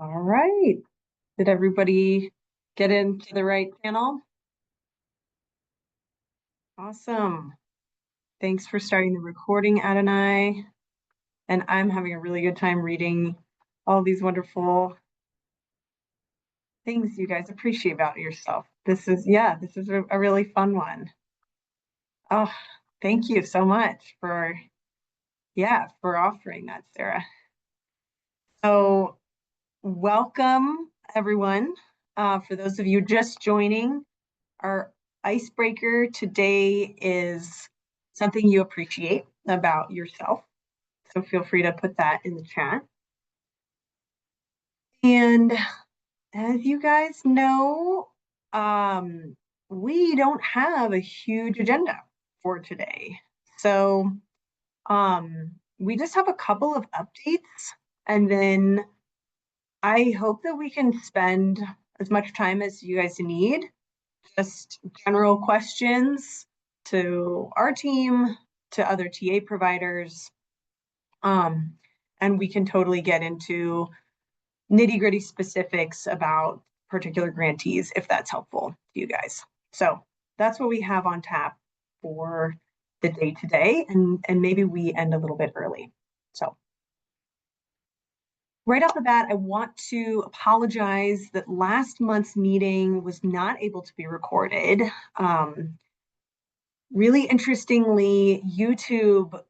All right. Did everybody get into the right channel? Awesome. Thanks for starting the recording, Adonai. And I'm having a really good time reading all these wonderful things you guys appreciate about yourself. This is a really fun one. Oh, thank you so much for offering that, Sarah. So welcome, everyone. For those of you just joining, our icebreaker today is something you appreciate about yourself. So feel free to put that in the chat. And as you guys know, we don't have a huge agenda for today. So we just have a couple of updates, and then I hope that we can spend as much time as you guys need, just general questions to our team, to other TA providers, and we can totally get into nitty-gritty specifics about particular grantees if that's helpful to you guys. So that's what we have on tap for the day today, and maybe we end a little bit early. So right off the bat, I want to apologize that last month's meeting was not able to be recorded. Really interestingly, YouTube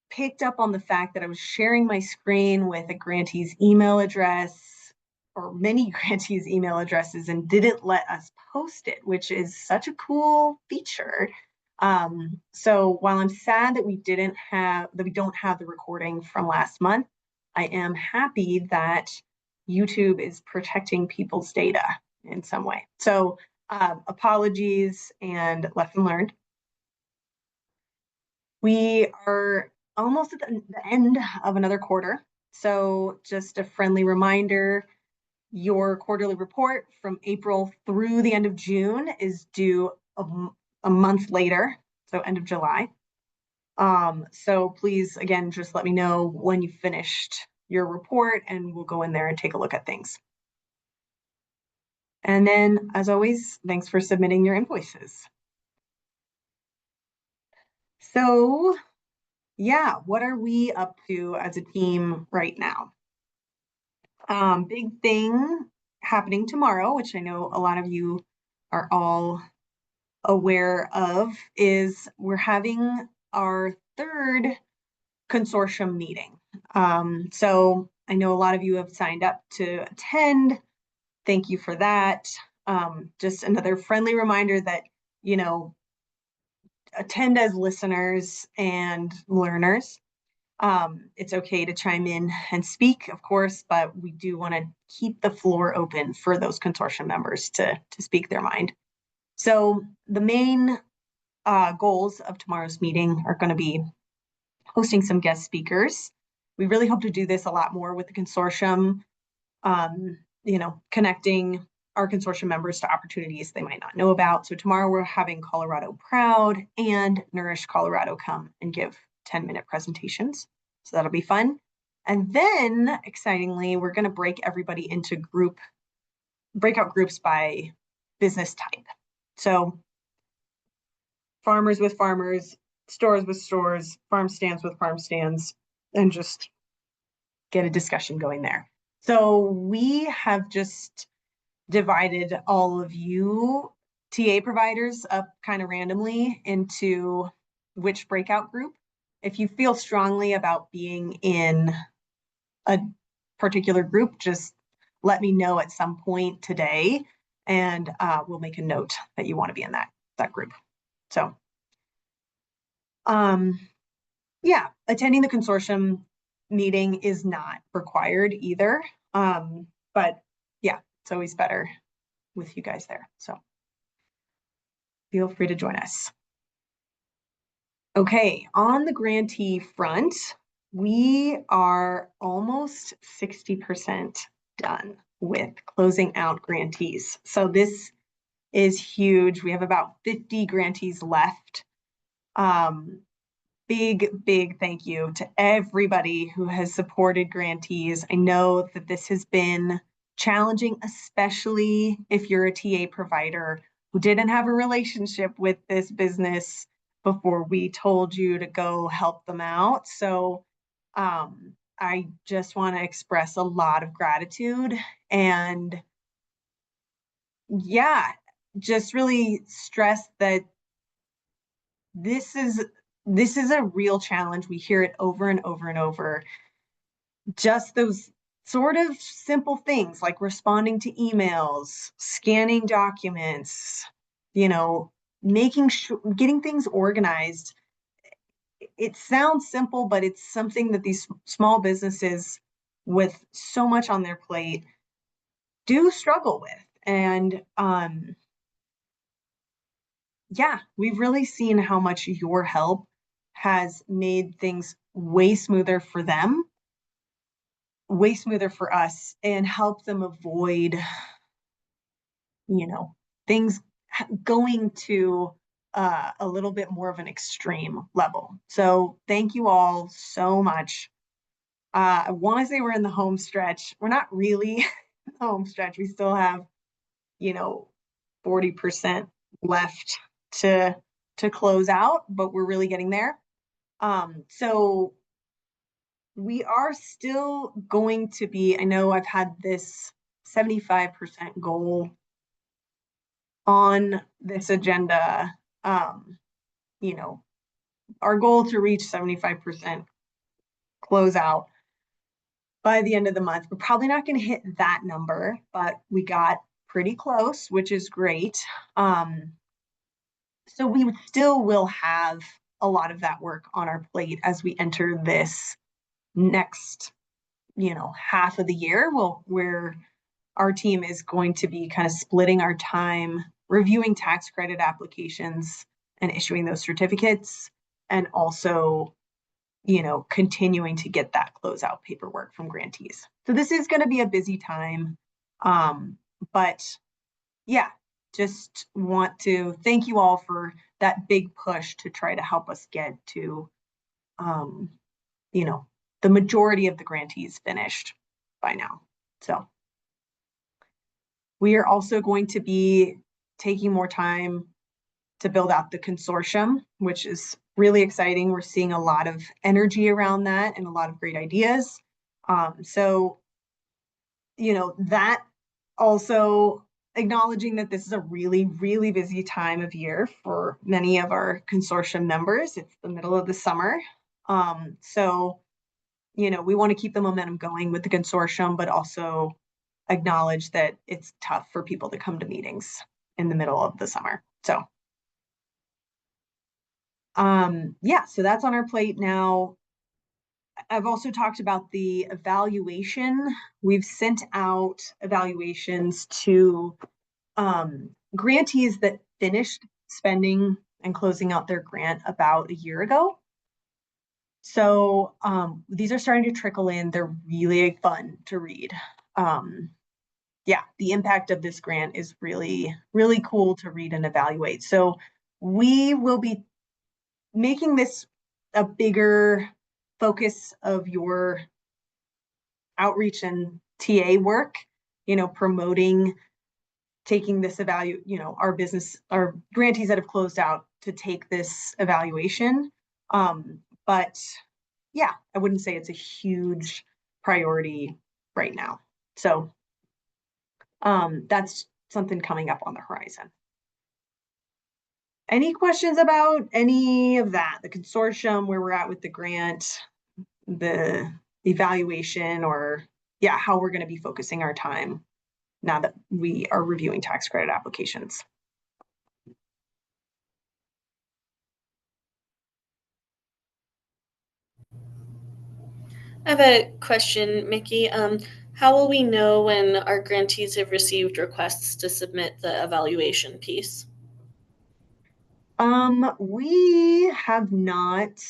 picked up on the fact that I was sharing my screen with a grantee's email address or many grantees' email addresses and didn't let us post it, which is such a cool feature. So while I'm sad that we don't have the recording from last month, I am happy that YouTube is protecting people's data in some way. So apologies and lesson learned. We are almost at the end of another quarter. So just a friendly reminder, your quarterly report from April through the end of June is due a month later, so end of July. So please, again, just let me know when you finished your report and we'll go in there and take a look at things. And then, as always, thanks for submitting your invoices. So yeah, what are we up to as a team right now? Big thing happening tomorrow, which I know a lot of you are all aware of, is we're having our third consortium meeting. So I know a lot of you have signed up to attend. Thank you for that. Just another friendly reminder that, attend as listeners and learners. It's okay to chime in and speak, of course, but we do want to keep the floor open for those consortium members to speak their mind. So the main goals of tomorrow's meeting are going to be hosting some guest speakers. We really hope to do this a lot more with the consortium, connecting our consortium members to opportunities they might not know about. So tomorrow we're having Colorado Proud and Nourish Colorado come and give 10-minute presentations. So that'll be fun. And then, excitingly, we're going to break everybody into breakout groups by business type. So farmers with farmers, stores with stores, farm stands with farm stands, and just get a discussion going there. So we have just divided all of you TA providers up kind of randomly into which breakout group. If you feel strongly about being in a particular group, just let me know at some point today, and we'll make a note that you want to be in that group. So, yeah, attending the consortium meeting is not required either, but yeah, it's always better with you guys there. So feel free to join us. Okay, on the grantee front, we are almost 60% done with closing out grantees. So this is huge. We have about 50 grantees left. Big thank you to everybody who has supported grantees. I know that this has been challenging, especially if you're a TA provider who didn't have a relationship with this business before we told you to go help them out. So I just want to express a lot of gratitude and yeah, just really stress that this is a real challenge. We hear it over and over and over. Just those sort of simple things like responding to emails, scanning documents, you know, making sure getting things organized. It sounds simple, but it's something that these small businesses with so much on their plate do struggle with. And yeah, we've really seen how much your help has made things way smoother for them, way smoother for us, and help them avoid, you know, things going to a little bit more of an extreme level. So thank you all so much. I want to say we're in the home stretch. We're not really in the home stretch. We still have, 40% left to close out, but we're really getting there. So we are still going to be, I know I've had this 75% goal on this agenda. You know, our goal to reach 75% closeout by the end of the month. We're probably not going to hit that number, but we got pretty close, which is great. So we still will have a lot of that work on our plate as we enter this next, half of the year. Where our team is going to be kind of splitting our time reviewing tax credit applications and issuing those certificates, and also, continuing to get that closeout paperwork from grantees. So this is going to be a busy time. But yeah, just want to thank you all for that big push to try to help us get to, the majority of the grantees finished by now. So we are also going to be taking more time to build out the consortium, which is really exciting. We're seeing a lot of energy around that and a lot of great ideas. So, that also acknowledging that this is a really, really busy time of year for many of our consortium members. It's the middle of the summer. So, we want to keep the momentum going with the consortium, but also acknowledge that it's tough for people to come to meetings in the middle of the summer. So yeah, so that's on our plate now. I've also talked about the evaluation. We've sent out evaluations to grantees that finished spending and closing out their grant about a year ago. So these are starting to trickle in. They're really fun to read. Yeah, the impact of this grant is really, really cool to read and evaluate. So we will be making this a bigger focus of your outreach and TA work, promoting, taking this our grantees that have closed out to take this evaluation. But yeah, I wouldn't say it's a huge priority right now. So that's something coming up on the horizon. Any questions about any of that? The consortium, where we're at with the grant, the evaluation, or how we're going to be focusing our time now that we are reviewing tax credit applications. I have a question, Mickey. How will we know when our grantees have received requests to submit the evaluation piece? We have not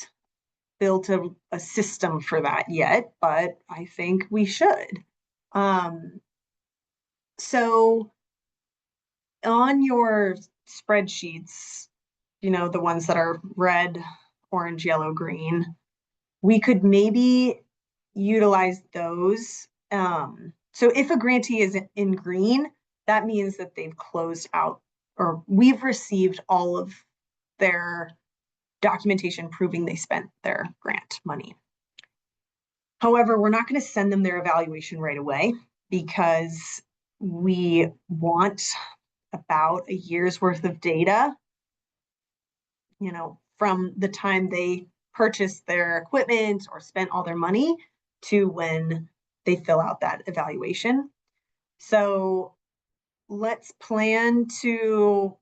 built a system for that yet, but I think we should. So on your spreadsheets, the ones that are red, orange, yellow, green, we could maybe utilize those So if a grantee is in green, that means that they've closed out, or we've received all of their documentation proving they spent their grant money. However, we're not going to send them their evaluation right away because we want about a year's worth of data, from the time they purchased their equipment or spent all their money to when they fill out that evaluation. So let's plan to,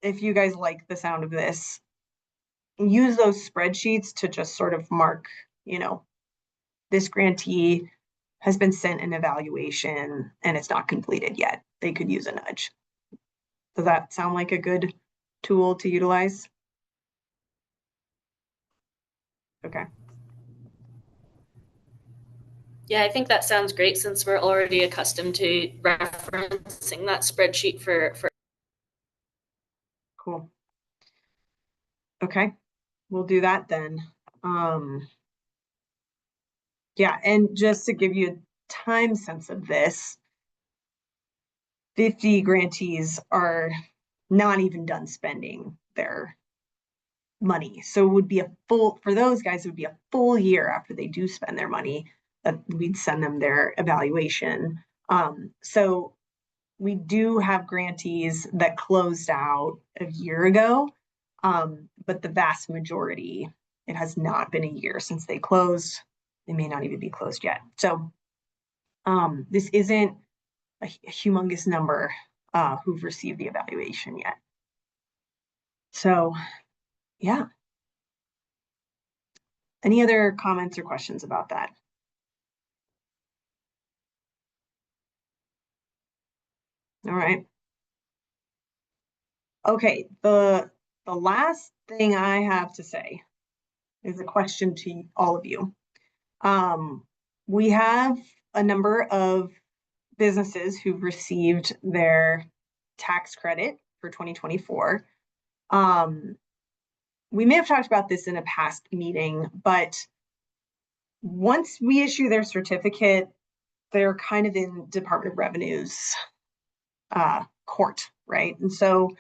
if you guys like the sound of this, use those spreadsheets to just sort of mark, this grantee has been sent an evaluation and it's not completed yet. They could use a nudge. Does that sound like a good tool to utilize? Okay. Yeah, I think that sounds great since we're already accustomed to referencing that spreadsheet for Cool. Okay, we'll do that then. Yeah, and just to give you a time sense of this, 50 grantees are not even done spending their money. So it would be for those guys, it would be a full year after they do spend their money that we'd send them their evaluation. So we do have grantees that closed out a year ago, but the vast majority, it has not been a year since they closed. They may not even be closed yet. So this isn't a humongous number who've received the evaluation yet. So yeah. Any other comments or questions about that? All right. Okay, the last thing I have to say is a question to all of you. We have a number of businesses who've received their tax credit for 2024. We may have talked about this in a past meeting, but once we issue their certificate, they're kind of in Department of Revenue's court, right? And so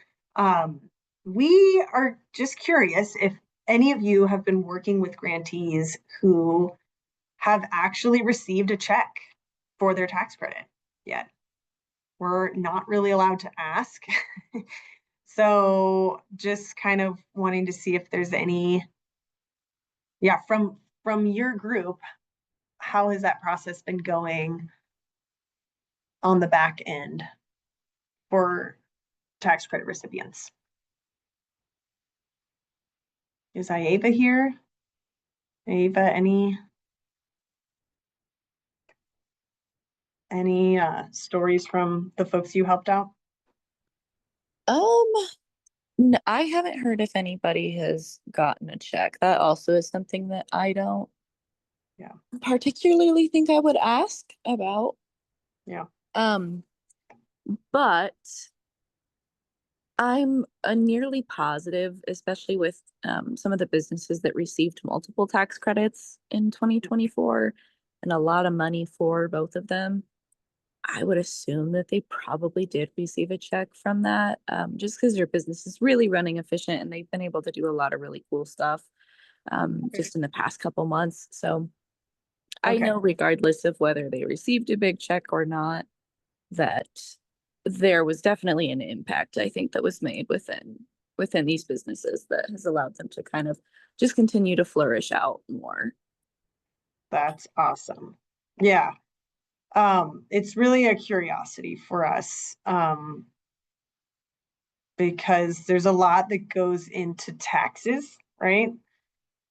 we are just curious if any of you have been working with grantees who have actually received a check for their tax credit yet. We're not really allowed to ask. So just kind of wanting to see if there's any, from your group, how has that process been going on the back end for tax credit recipients? Is Ieva here? Ieva, any stories from the folks you helped out? I haven't heard if anybody has gotten a check. That also is something that I don't particularly think I would ask about. Yeah. But I'm nearly positive, especially with some of the businesses that received multiple tax credits in 2024 and a lot of money for both of them. I would assume that they probably did receive a check from that, just because their business is really running efficient and they've been able to do a lot of really cool stuff just in the past couple months. So I know regardless of whether they received a big check or not, that there was definitely an impact, I think, that was made within these businesses that has allowed them to kind of just continue to flourish out more. That's awesome. Yeah. It's really a curiosity for us because there's a lot that goes into taxes, right?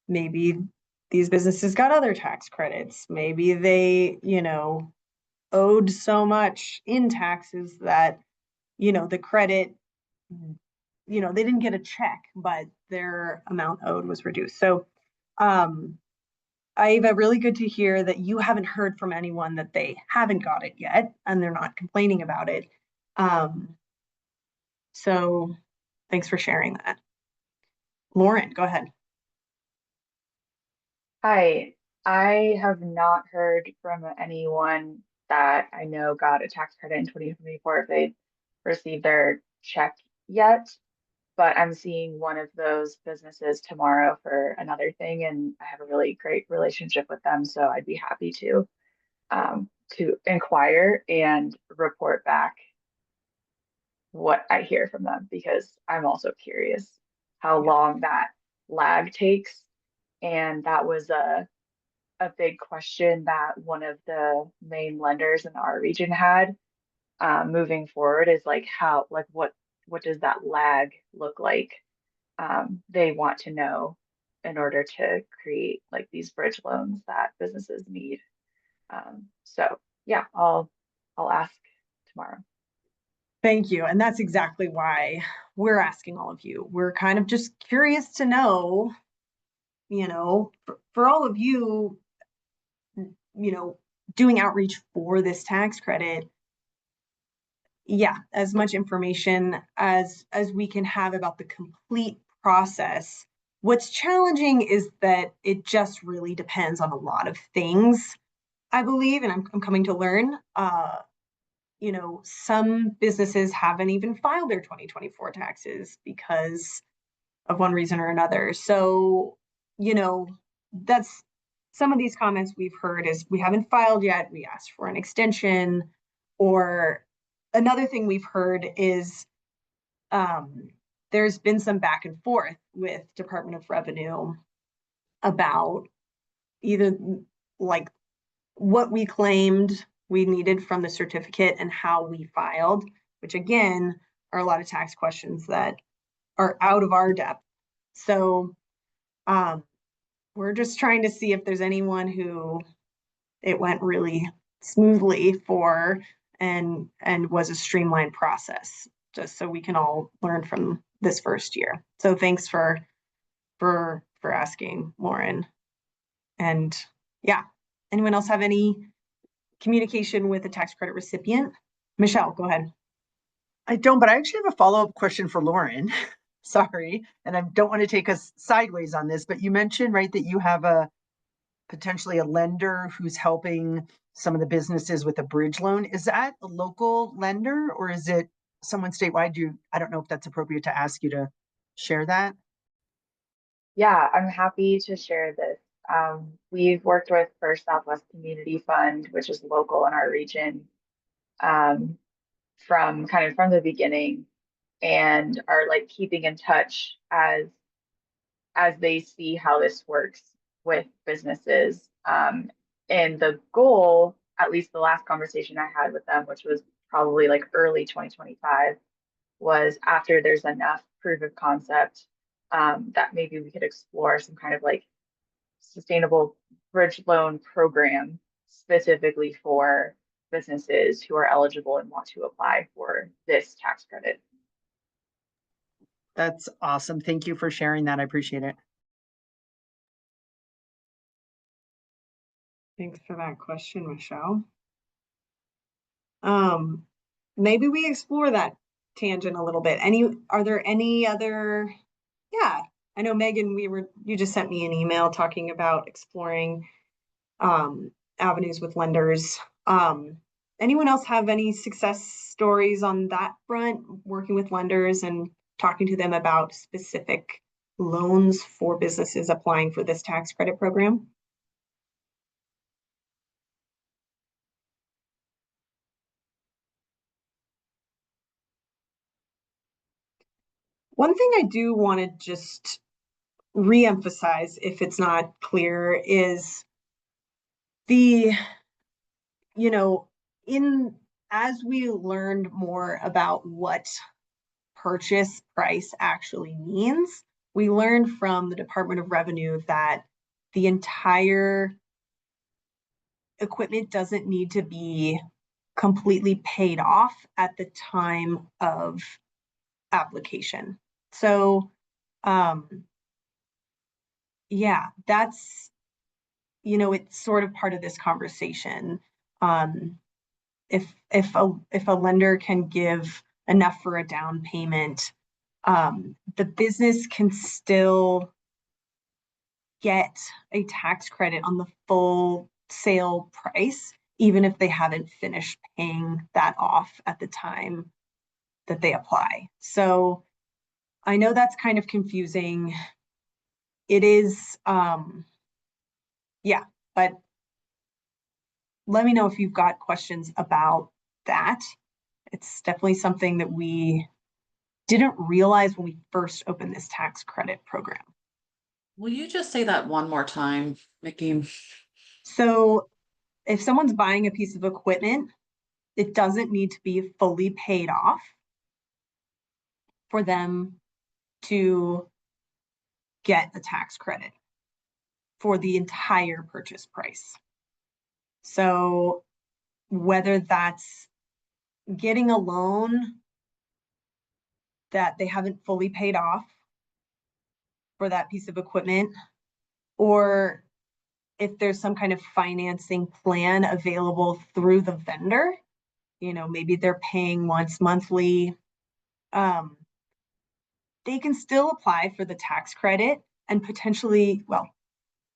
Maybe these businesses got other tax credits. Maybe they, owed so much in taxes that, the credit, they didn't get a check, but their amount owed was reduced. So, Iva, really good to hear that you haven't heard from anyone that they haven't got it yet and they're not complaining about it. So thanks for sharing that. Lauren, go ahead. Hi, I have not heard from anyone that I know got a tax credit in 2024 if they received their check yet. But I'm seeing one of those businesses tomorrow for another thing, and I have a really great relationship with them. So I'd be happy to inquire and report back what I hear from them because I'm also curious how long that lag takes. And that was a big question that one of the main lenders in our region had moving forward is like what does that lag look like? They want to know in order to create like these bridge loans that businesses need. So yeah, I'll ask tomorrow. Thank you. And that's exactly why we're asking all of you. We're kind of just curious to know, for all of you, doing outreach for this tax credit. Yeah, as much information as we can have about the complete process. What's challenging is that it just really depends on a lot of things, I believe, and I'm coming to learn. Some businesses haven't even filed their 2024 taxes because of one reason or another. So, that's some of these comments we've heard is we haven't filed yet, we asked for an extension. Or another thing we've heard is there's been some back and forth with Department of Revenue about either like what we claimed we needed from the certificate and how we filed, which again are a lot of tax questions that are out of our depth. So we're just trying to see if there's anyone who it went really smoothly for and was a streamlined process, just so we can all learn from this first year. So thanks for asking, Lauren. And yeah, anyone else have any communication with a tax credit recipient? Michelle, go ahead. I don't, but I actually have a follow-up question for Lauren. Sorry, and I don't want to take us sideways on this, but you mentioned, right, that you have potentially a lender who's helping some of the businesses with a bridge loan. Is that a local lender or is it someone statewide? I don't know if that's appropriate to ask you to share that. Yeah, I'm happy to share this. We've worked with First Southwest Community Fund, which is local in our region, from the beginning, and are like keeping in touch as they see how this works with businesses. And the goal, at least the last conversation I had with them, which was probably like early 2025, was after there's enough proof of concept, that maybe we could explore some kind of like sustainable bridge loan program specifically for businesses who are eligible and want to apply for this tax credit. That's awesome. Thank you for sharing that. I appreciate it. Thanks for that question, Michelle. Maybe we explore that tangent a little bit. Are there any other? Yeah, I know Megan, you just sent me an email talking about exploring avenues with lenders. Anyone else have any success stories on that front, working with lenders and talking to them about specific loans for businesses applying for this tax credit program? One thing I do want to just reemphasize, if it's not clear, is as we learned more about what purchase price actually means, we learned from the Department of Revenue that the entire equipment doesn't need to be completely paid off at the time of application. So, yeah, that's, it's sort of part of this conversation. If a lender can give enough for a down payment, the business can still get a tax credit on the full sale price even if they haven't finished paying that off at the time that they apply. So I know that's kind of confusing. It is, yeah, but let me know if you've got questions about that. It's definitely something that we didn't realize when we first opened this tax credit program. Will you just say that one more time, Mickey? So if someone's buying a piece of equipment, it doesn't need to be fully paid off for them to get a tax credit for the entire purchase price. So whether that's getting a loan that they haven't fully paid off for that piece of equipment, or if there's some kind of financing plan available through the vendor, maybe they're paying once monthly, they can still apply for the tax credit and potentially, well,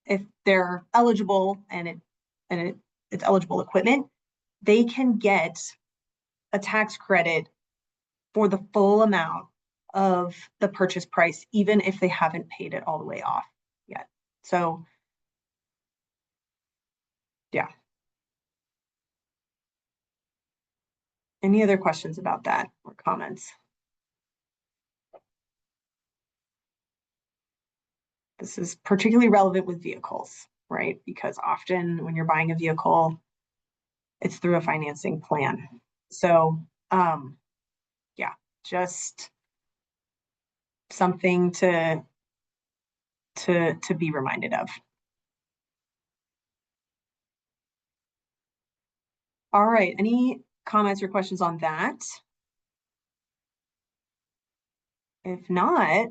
if they're eligible and it's eligible equipment, they can get a tax credit for the full amount of the purchase price, even if they haven't paid it all the way off yet. So, yeah. Any other questions about that or comments? This is particularly relevant with vehicles, right? Because often when you're buying a vehicle, it's through a financing plan. So, yeah, just something to be reminded of. All right, any comments or questions on that? If not,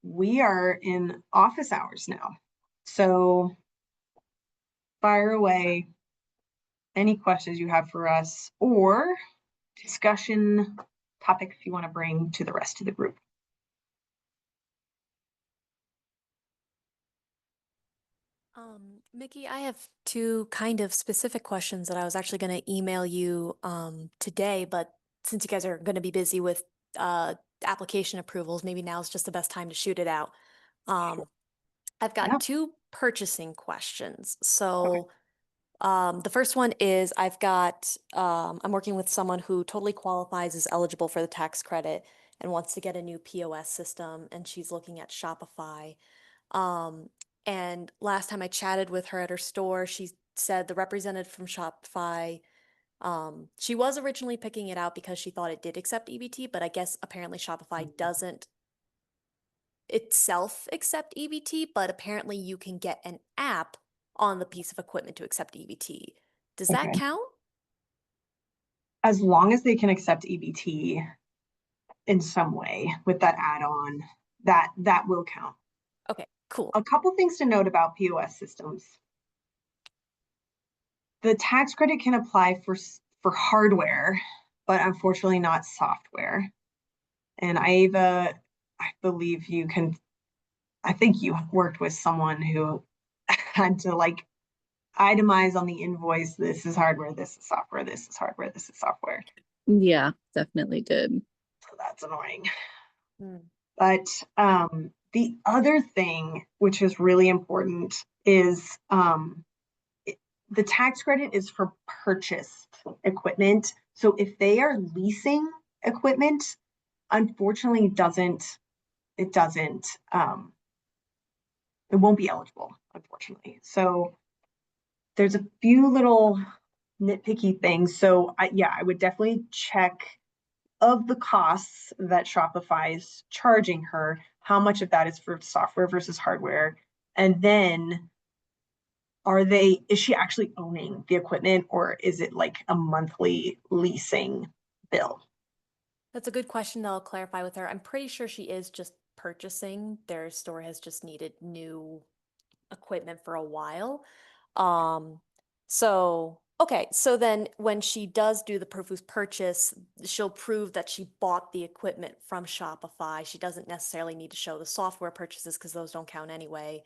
we are in office hours now. So fire away any questions you have for us or discussion topics you want to bring to the rest of the group. Mickey, I have two kind of specific questions that I was actually going to email you today, but since you guys are going to be busy with application approvals, maybe now's just the best time to shoot it out. I've got Yeah. two purchasing questions. So the first one is I'm working with someone who totally qualifies as eligible for the tax credit and wants to get a new POS system, and she's looking at Shopify. And last time I chatted with her at her store, she said the representative from Shopify, she was originally picking it out because she thought it did accept EBT, but I guess apparently Shopify doesn't itself accept EBT, but apparently you can get an app on the piece of equipment to accept EBT. Does that Okay. count? As long as they can accept EBT in some way with that add-on, that will count. Okay, cool. A couple things to note about POS systems. The tax credit can apply for hardware, but unfortunately not software. And I believe I think you worked with someone who had to like itemize on the invoice, this is hardware, this is software, this is hardware, this is software. Yeah, definitely did. So that's annoying. Hmm. But the other thing, which is really important, is the tax credit is for purchased equipment. So if they are leasing equipment, unfortunately, it won't be eligible, unfortunately. So there's a few little nitpicky things. So I would definitely check of the costs that Shopify is charging her, how much of that is for software versus hardware. And then is she actually owning the equipment, or is it like a monthly leasing bill? That's a good question that I'll clarify with her. I'm pretty sure she is just purchasing. Their store has just needed new equipment for a while. Okay, so then when she does do the Perfus purchase, she'll prove that she bought the equipment from Shopify. She doesn't necessarily need to show the software purchases because those don't count anyway.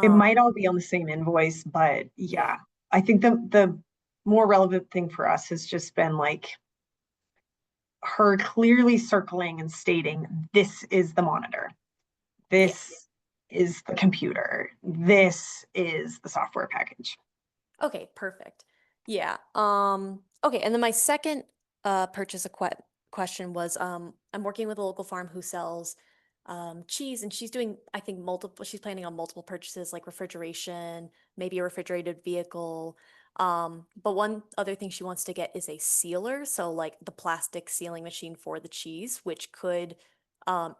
It might all be on the same invoice, but yeah, I think the more relevant thing for us has just been like her clearly circling and stating, this is the monitor. This is the computer. This is the software package. Okay, perfect. Yeah. Okay, and then my second purchase question was I'm working with a local farm who sells cheese, and she's doing, I think, she's planning on multiple purchases like refrigeration, maybe a refrigerated vehicle. But one other thing she wants to get is a sealer, so like the plastic sealing machine for the cheese, which could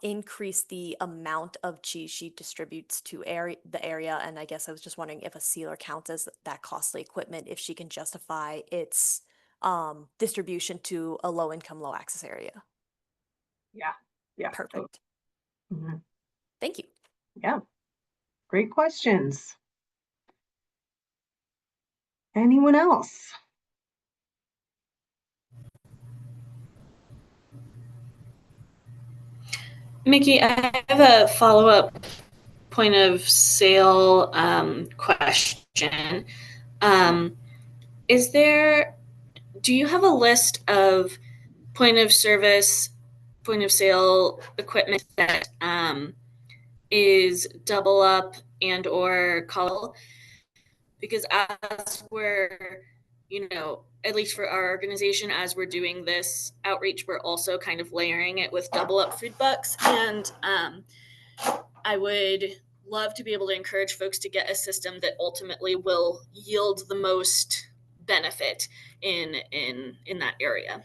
increase the amount of cheese she distributes to the area. And I guess I was just wondering if a sealer counts as that costly equipment, if she can justify its distribution to a low income, low access area. Yeah. Yeah. Perfect. Mhm. Thank you. Yeah. Great questions. Anyone else? Mickey, I have a follow-up point of sale question. Do you have a list of point of sale equipment that is double up and or call? Because as we're, at least for our organization, as we're doing this outreach, we're also kind of layering it with double up food bucks. And I would love to be able to encourage folks to get a system that ultimately will yield the most benefit in that area.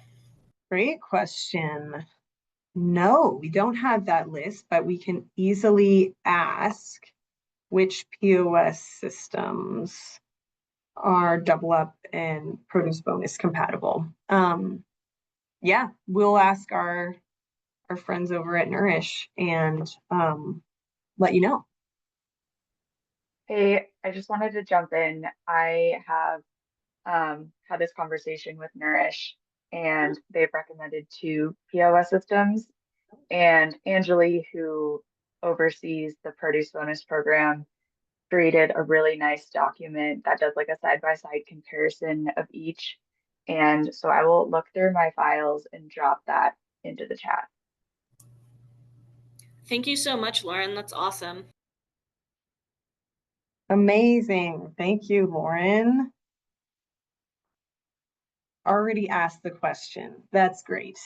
Great question. No, we don't have that list, but we can easily ask which POS systems are double up and produce bonus compatible. Yeah, we'll ask our friends over at Nourish and let you know. Hey, I just wanted to jump in. I have had this conversation with Nourish, and they've recommended 2 POS systems. And Angeli, who oversees the Produce Bonus program, created a really nice document that does like a side-by-side comparison of each. And so I will look through my files and drop that into the chat. Thank you so much, Lauren. That's awesome. Amazing. Thank you, Lauren. Already asked the question. That's great.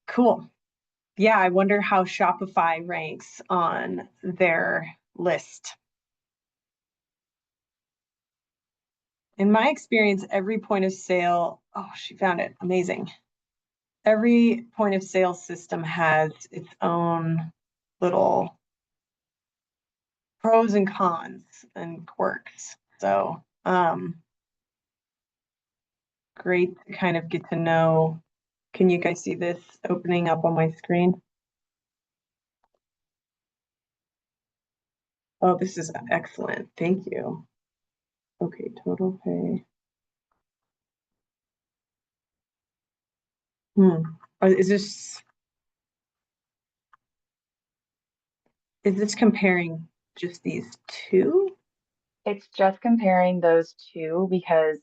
Cool. Yeah, I wonder how Shopify ranks on their list. In my experience, every point of sale, oh, she found it. Amazing. Every point of sale system has its own little pros and cons and quirks. So, great to kind of get to know. Can you guys see this opening up on my screen? Oh, this is excellent. Thank you. Okay, total pay. Is this comparing just these two? It's just comparing those two because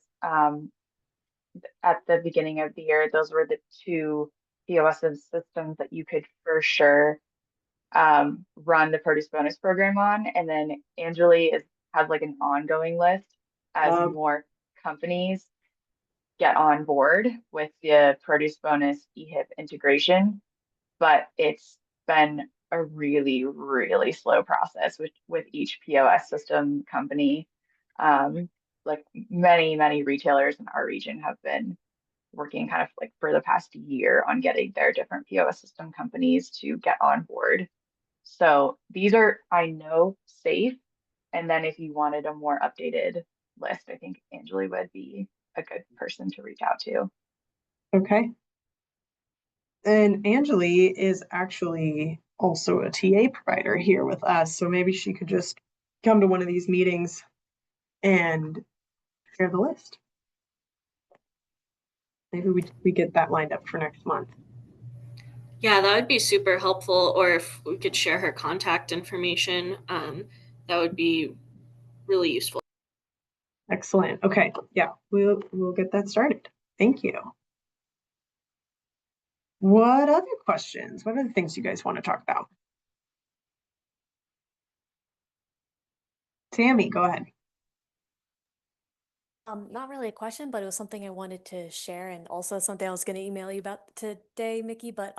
at the beginning of the year, those were the 2 POS systems that you could for sure run the Produce Bonus program on. And then Angeli has like an ongoing list as more companies get on board with the Produce Bonus EHIP integration. But it's been a really, really slow process with each POS system company. Like many retailers in our region have been working kind of like for the past year on getting their different POS system companies to get on board. So these are, I know, safe. And then if you wanted a more updated list, I think Angeli would be a good person to reach out to. Okay. And Angeli is actually also a TA provider here with us. So maybe she could just come to one of these meetings and share the list. Maybe we get that lined up for next month. Yeah, that would be super helpful. Or if we could share her contact information, that would be really useful. Excellent. Okay. Yeah, we'll get that started. Thank you. What other questions? What other things you guys want to talk about? Tammy, go ahead. Not really a question, but it was something I wanted to share, and also something I was going to email you about today, Mickey. But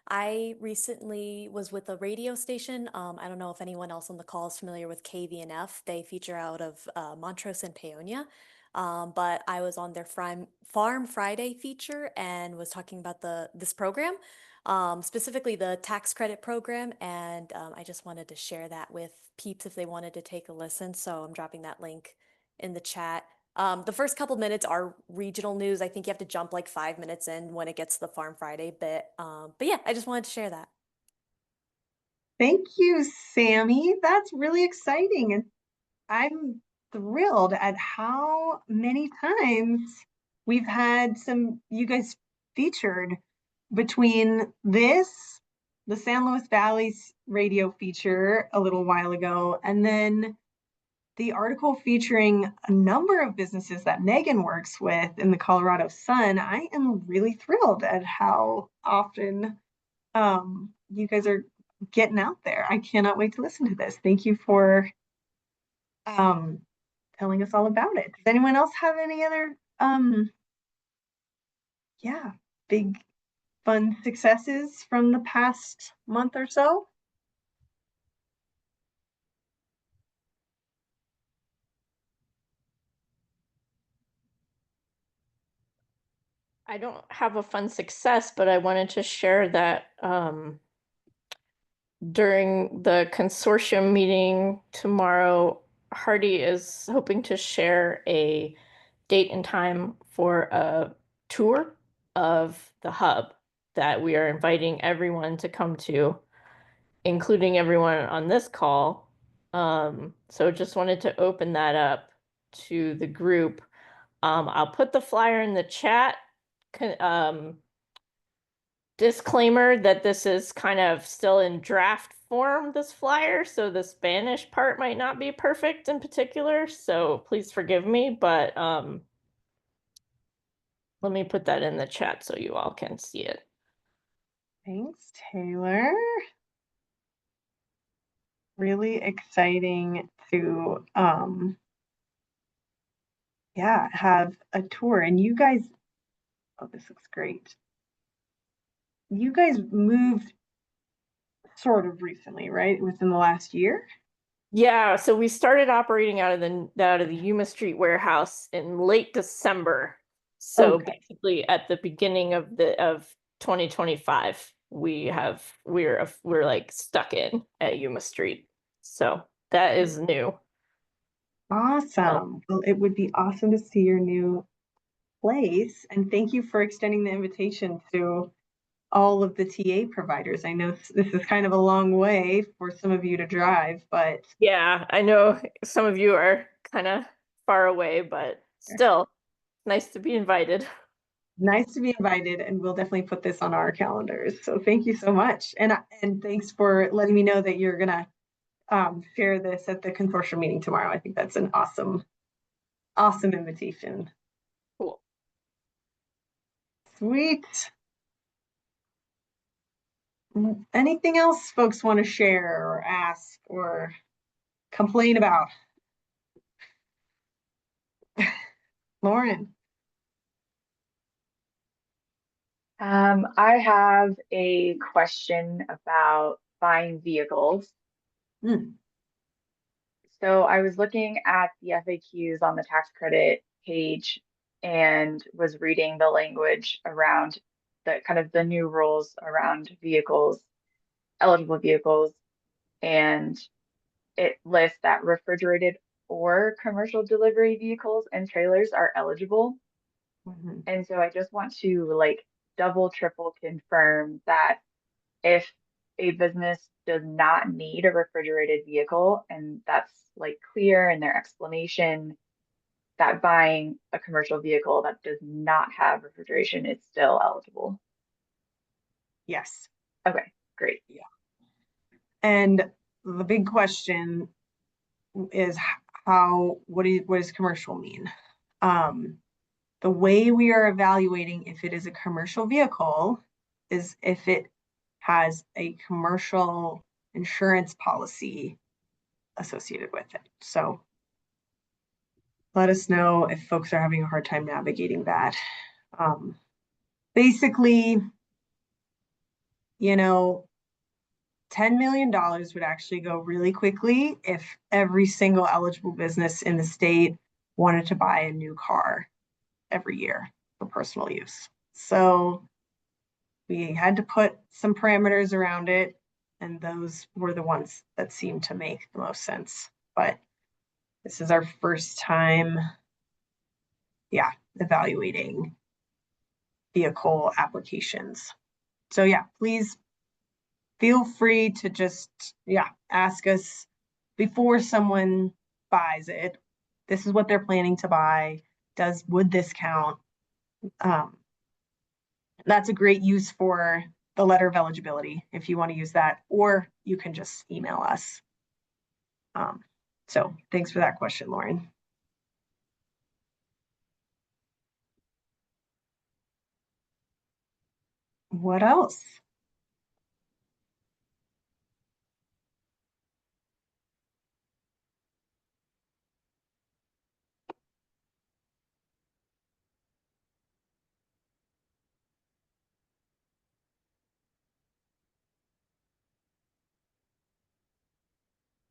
I recently was with a radio station. I don't know if anyone else on the call is familiar with KVNF. They feature out of Montrose and Paonia. But I was on their Farm Friday feature and was talking about this program, specifically the tax credit program. And I just wanted to share that with peeps if they wanted to take a listen. So I'm dropping that link in the chat. The first couple minutes are regional news. I think you have to jump like 5 minutes in when it gets to the Farm Friday bit. But yeah, I just wanted to share that. Thank you, Sammy. That's really exciting. And I'm thrilled at how many times we've had you guys featured between this, the San Luis Valley's radio feature a little while ago, and then the article featuring a number of businesses that Megan works with in the Colorado Sun. I am really thrilled at how often you guys are getting out there. I cannot wait to listen to this. Thank you for telling us all about it. Does anyone else have any other yeah, big fun successes from the past month or so? I don't have a fun success, but I wanted to share that during the consortium meeting tomorrow, Hardy is hoping to share a date and time for a tour of the hub that we are inviting everyone to come to, including everyone on this call. So just wanted to open that up to the group. I'll put the flyer in the chat. Disclaimer that this is kind of still in draft form, this flyer, so the Spanish part might not be perfect in particular, so please forgive me, but let me put that in the chat so you all can see it. Thanks, Taylor. Really exciting to yeah, have a tour. And you guys, oh, this looks great. You guys moved sort of recently, right? Within the last year? Yeah, so we started operating out of the Yuma Street warehouse in late December. So Okay. basically at the beginning of 2025, we're like stuck in at Yuma Street. So that is new. Awesome. Well, it would be awesome to see your new place. And thank you for extending the invitation to all of the TA providers. I know this is kind of a long way for some of you to drive, but Yeah, I know some of you are kind of far away, but still nice to be invited. nice to be invited, and we'll definitely put this on our calendars. So thank you so much. And thanks for letting me know that you're gonna share this at the consortium meeting tomorrow. I think that's an awesome invitation. Cool. Sweet. Anything else folks want to share or ask or complain about? Lauren. I have a question about buying vehicles. So I was looking at the FAQs on the tax credit page and was reading the language around the kind of the new rules around vehicles, eligible vehicles, and it lists that refrigerated or commercial delivery vehicles and trailers are eligible. And so I just want to like double, triple confirm that if a business does not need a refrigerated vehicle and that's like clear in their explanation, that buying a commercial vehicle that does not have refrigeration is still eligible. Yes. Okay, great. Yeah. And the big question is what does commercial mean? The way we are evaluating if it is a commercial vehicle is if it has a commercial insurance policy associated with it. So let us know if folks are having a hard time navigating that. Basically, you know, $10 million would actually go really quickly if every single eligible business in the state wanted to buy a new car every year for personal use. So we had to put some parameters around it, and those were the ones that seemed to make the most sense. But this is our first time, evaluating vehicle applications. So please feel free to just, ask us before someone buys it. This is what they're planning to buy. Would this count? That's a great use for the letter of eligibility if you want to use that, or you can just email us. So thanks for that question, Lauren. What else?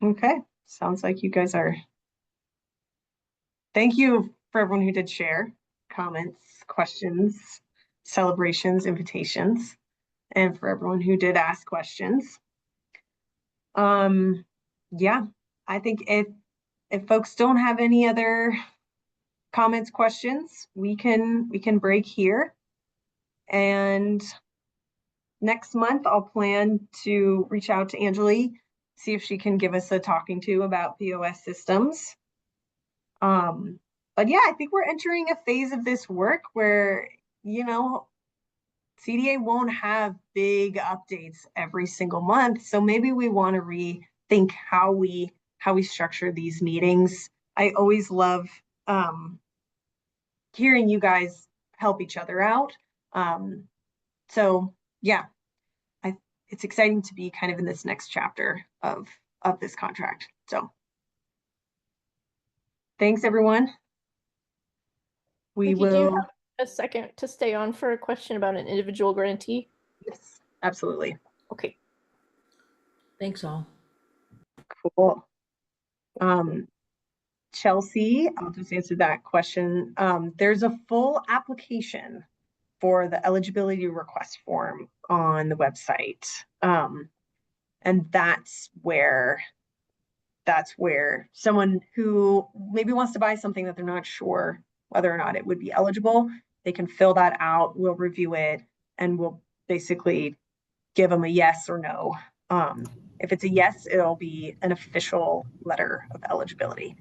Okay, sounds like you guys are. Thank you for everyone who did share comments, questions, celebrations, invitations, and for everyone who did ask questions. I think if folks don't have any other comments, questions, we can break here. And next month, I'll plan to reach out to Angeli, see if she can give us a talking to about POS systems. But I think we're entering a phase of this work where, CDA won't have big updates every single month. So maybe we want to rethink how we structure these meetings. I always love hearing you guys help each other out. It's exciting to be kind of in this next chapter of this contract. So thanks, everyone. We Vicky, do you will. have a second to stay on for a question about an individual grantee? Yes, absolutely. Okay. Thanks all. Cool. Chelsea, I'll just answer that question. There's a full application for the eligibility request form on the website. And that's where someone who maybe wants to buy something that they're not sure whether or not it would be eligible, they can fill that out, we'll review it, and we'll basically give them a yes or no. If it's a yes, it'll be an official letter of eligibility.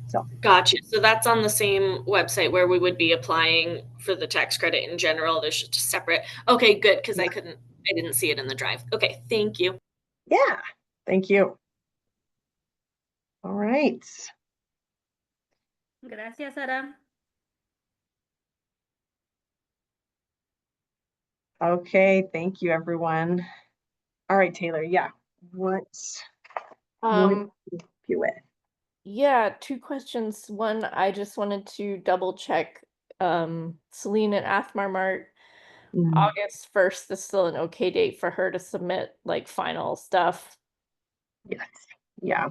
So Gotcha. So that's on the same website where we would be applying for the tax credit in general. There's just a separate. Okay, good, because I didn't see it in the drive. Okay, thank you. Yeah, thank you. All right. Gracias, Sara. Okay, thank you, everyone. All right, Taylor. Yeah, what you with? Yeah, two questions. One, I just wanted to double check Celine and Athmar Mart. August 1st is still an okay date for her to submit like final stuff. Yes. Yeah.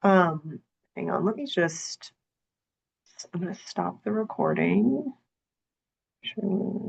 Hang on, let me just, I'm gonna stop the recording. Sure.